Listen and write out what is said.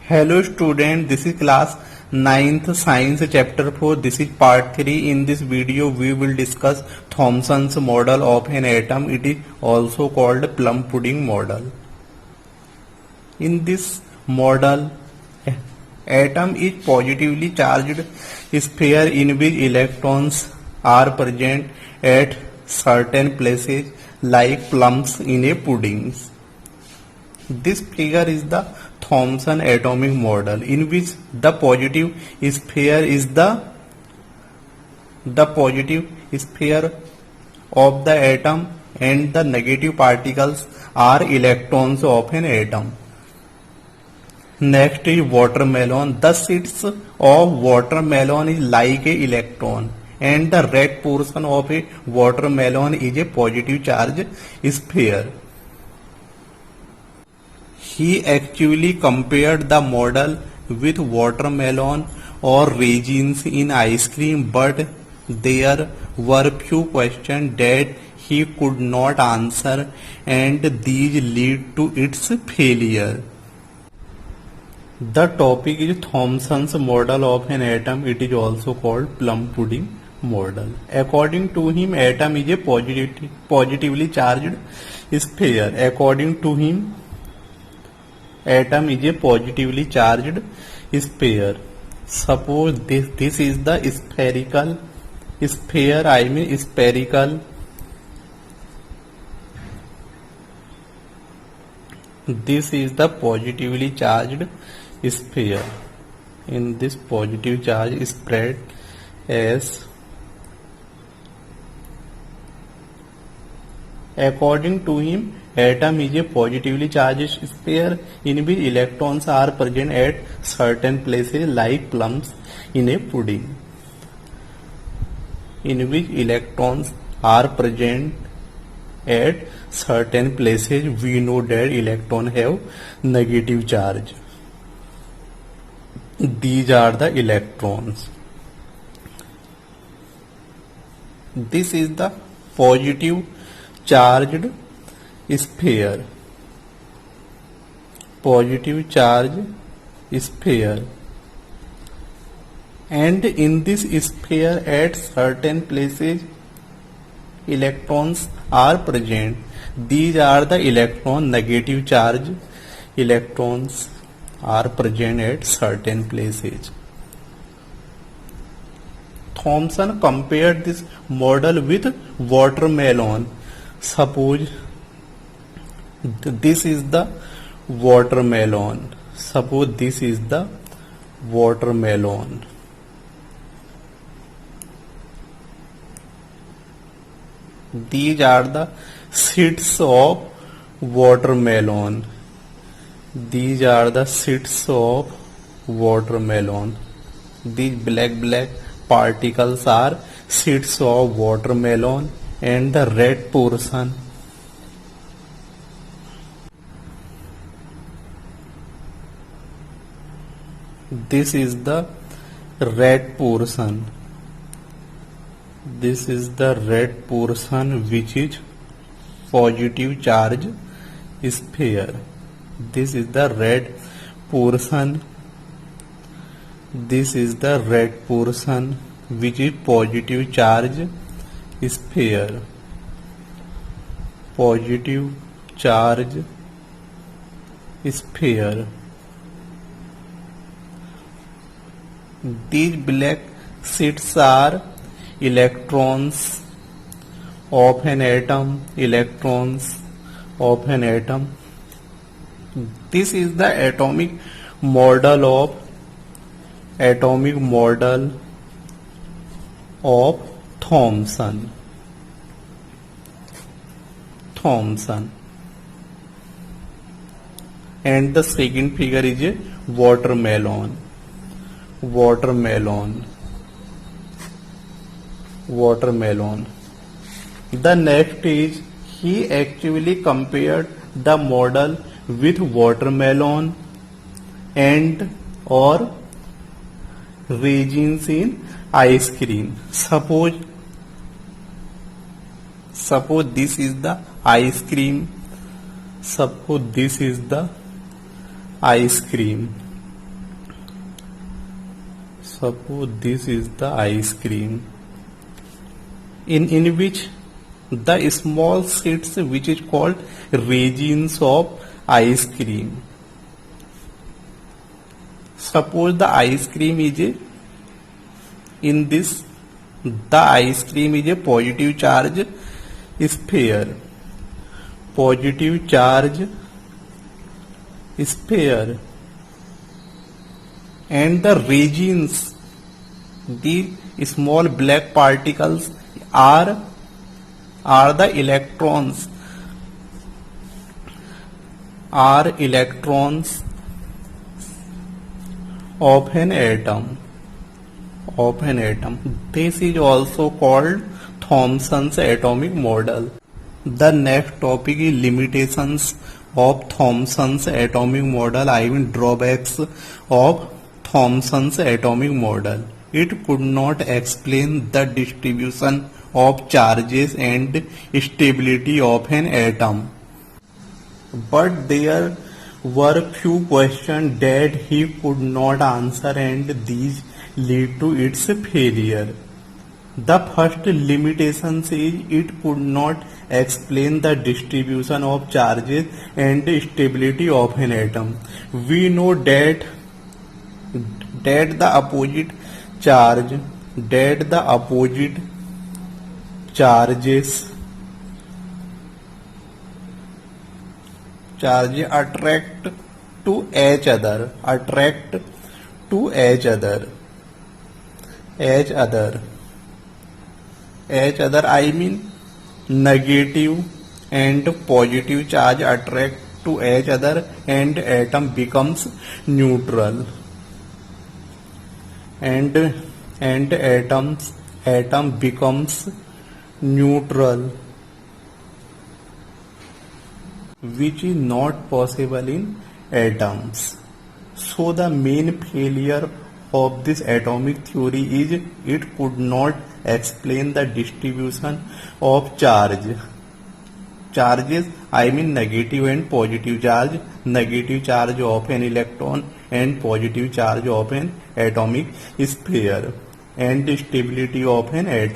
Hello student, this is class 9th science chapter 4. This is part 3. In this video we will discuss Thomson's model of an atom. It is also called plum pudding model. In this model, atom is positively charged sphere in which electrons are present at certain places like plums in a pudding. This figure is the Thomson atomic model, in which the positive sphere is the positive sphere of the atom and the negative particles are electrons of an atom. Next is watermelon. The seeds of watermelon is like a electron, and the red portion of a watermelon is a positive charge sphere. He actually compared the model with watermelon or raisins in ice cream, but there were few questions that he could not answer, and these lead to its failure. The topic is Thomson's model of an atom. It is also called plum pudding model. According to him, atom is a positively charged sphere. According to him, atom is a positively charged sphere. Suppose this is the spherical sphere, spherical. This is the positively charged sphere. In this positive charge spread as. According to him, atom is a positively charged sphere in which electrons are present at certain places like plums in a pudding. In which electrons are present at certain places, we know that electrons have negative charge. These are the electrons. This is the positive charged sphere. Positive charge sphere. And in this sphere at certain places electrons are present. These are the electron negative charge. Electrons are present at certain places. Thomson compared this model with watermelon. Suppose this is the watermelon. Suppose this is the watermelon. These are the seeds of watermelon. These are the seeds of watermelon. These black particles are seeds of watermelon, and the red portion this is the red portion. This is the red portion which is positive charge sphere. This is the red portion. This is the red portion which is positive charge sphere. Positive charge sphere. These black seeds are electrons of an atom. Electrons of an atom. This is the atomic model of Thomson. And the second figure is a watermelon. The next is he actually compared the model with watermelon and or raisins in ice cream. Suppose this is the ice cream. Suppose this is the ice cream. Suppose this is the ice cream in which the small seeds which is called resins of ice cream. Suppose the ice cream is in this, the ice cream is a positive charge sphere. Positive charge sphere. And the resins, the small black particles are the electrons, are electrons of an atom, of an atom. This is also called Thomson's atomic model. The next topic is limitations of Thomson's atomic model. I mean drawbacks of Thomson's atomic model. It could not explain the distribution of charges and stability of an atom. But there were few questions that he could not answer, and these lead to its failure. The first limitation is it could not explain the distribution of charges and stability of an atom. We know that the opposite charges attract to each other, I mean negative and positive charge attract to each other and atom becomes neutral, and atom becomes neutral, which is not possible in atoms. So the main failure of this atomic theory is it could not explain the distribution of charges, I mean negative and positive charge, negative charge of an electron and positive charge of an atomic sphere, and stability of an atom.